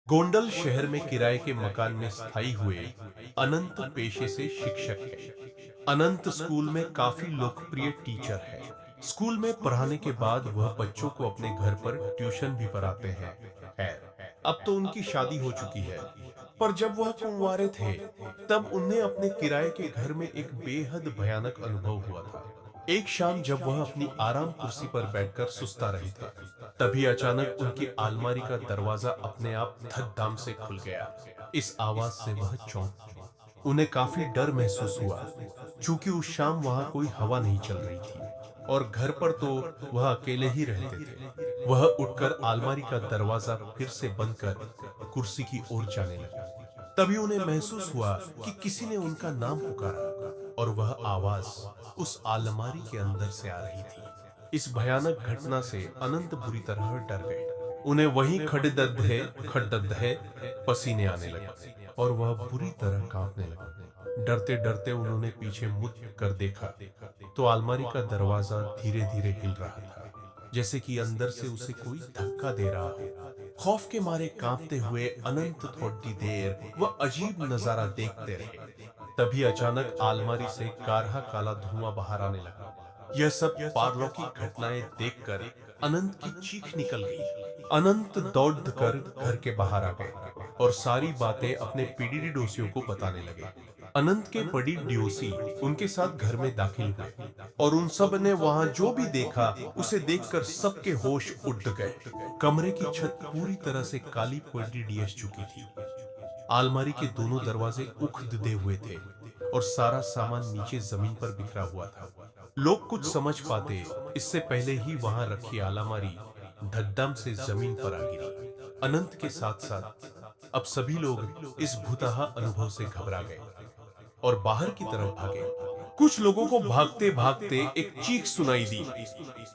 गोंडल शहर में किराए के मकान में स्थायी हुए अनंत पेशे से शिक्षक है। अनंत स्कूल में काफी लोकप्रिय टीचर है। स्कूल में पढ़ाने के बाद वह बच्चों को अपने घर पर ट्यूशन भी पढ़ाते हैं। खैर, अब तो उनकी शादी हो चुकी है, पर जब वह कुंवारे थे, तब उन्हें अपने किराए के घर में एक बेहद भयानक अनुभव हुआ था। एक शाम जब वह अपनी आराम कुर्सी पर बैठकर सुस्ता रहे थे, तभी अचानक उनकी अलमारी का दरवाजा अपने आप धड़ाम से खुल गया। इस आवाज से वह चौंक गए। उन्हें काफी डर महसूस हुआ, क्योंकि उस शाम वहां कोई हवा नहीं चल रही थी और घर पर तो वह अकेले ही रहते थे। वह उठकर अलमारी का दरवाजा फिर से बंद कर कुर्सी की ओर जाने लगा। तभी उन्हें महसूस हुआ कि किसी ने उनका नाम पुकारा और वह आवाज उस अलमारी के अंदर से आ रही थी। इस भयानक घटना से अनंत बुरी तरह डर गए। उन्हें वहीं खड़दहे पसीने आने लगे और वह बुरी तरह कांपने लगे। डरते डरते उन्होंने पीछे मुड़ कर देखा तो अलमारी का दरवाजा धीरे धीरे हिल रहा था, जैसे कि अंदर से उसे कोई धक्का दे रहा हो। खौफ के मारे कांपते हुए अनंत थोड़ी देर वह अजीब नजारा देखते रहे। तभी अचानक अलमारी से गाढ़ा काला धुआं बाहर आने लगा। यह सब पारलौकिक घटनाएं देखकर अनंत की चीख निकल गई। अनंत दौड़कर घर के बाहर आ गए और सारी बातें अपने पीडीडी डोसियों को बताने लगे। अनंत के बड़ी डोसी उनके साथ घर में दाखिल हुए और उन सब ने वहां जो भी देखा उसे देखकर सबके होश उड़ गए। कमरे की छत पूरी तरह से काली पड़ी डीएस चुकी थी। अलमारी के दोनों दरवाजे उखड़े हुए थे और सारा सामान नीचे जमीन पर बिखरा हुआ था। लोग कुछ समझ पाते इससे पहले ही वहां रखी अलमारी धड़ाम से जमीन पर आ गिरी। अनंत के साथ साथ अब सभी लोग इस भूतहा अनुभव से घबरा गए और बाहर की तरफ भागे। कुछ लोगों को भागते भागते एक चीख सुनाई दी,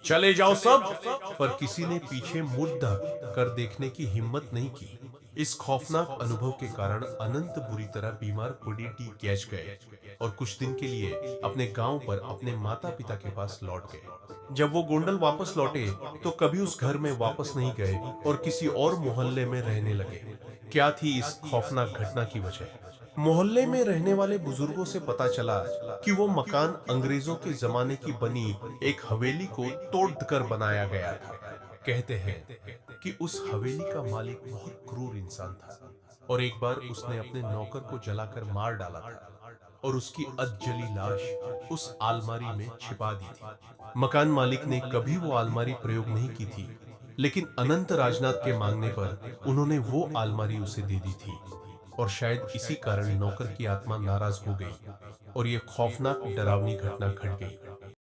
चले जाओ सब। पर किसी ने पीछे मुड़ कर देखने की हिम्मत नहीं की। इस खौफनाक अनुभव के कारण अनंत बुरी तरह बीमार पड़ी कैच गए और कुछ दिन के लिए अपने गांव पर अपने माता पिता के पास लौट गए। जब वो गोंडल वापस लौटे तो कभी उस घर में वापस नहीं गए और किसी और मोहल्ले में रहने लगे। क्या थी इस खौफनाक घटना की वजह? मोहल्ले में रहने वाले बुजुर्गों से पता चला कि वो मकान अंग्रेजों के जमाने की बनी एक हवेली को तोड़कर बनाया गया था। कहते हैं कि उस हवेली का मालिक बहुत क्रूर इंसान था और एक बार उसने अपने नौकर को जलाकर मार डाला था और उसकी अधजली लाश उस अलमारी में छिपा दी थी। मकान मालिक ने कभी वो अलमारी प्रयोग नहीं की थी, लेकिन अनंत राजनाथ के मांगने पर उन्होंने वो अलमारी उसे दे दी थी और शायद इसी कारण नौकर की आत्मा नाराज हो गई और ये खौफनाक डरावनी घटना घट गई।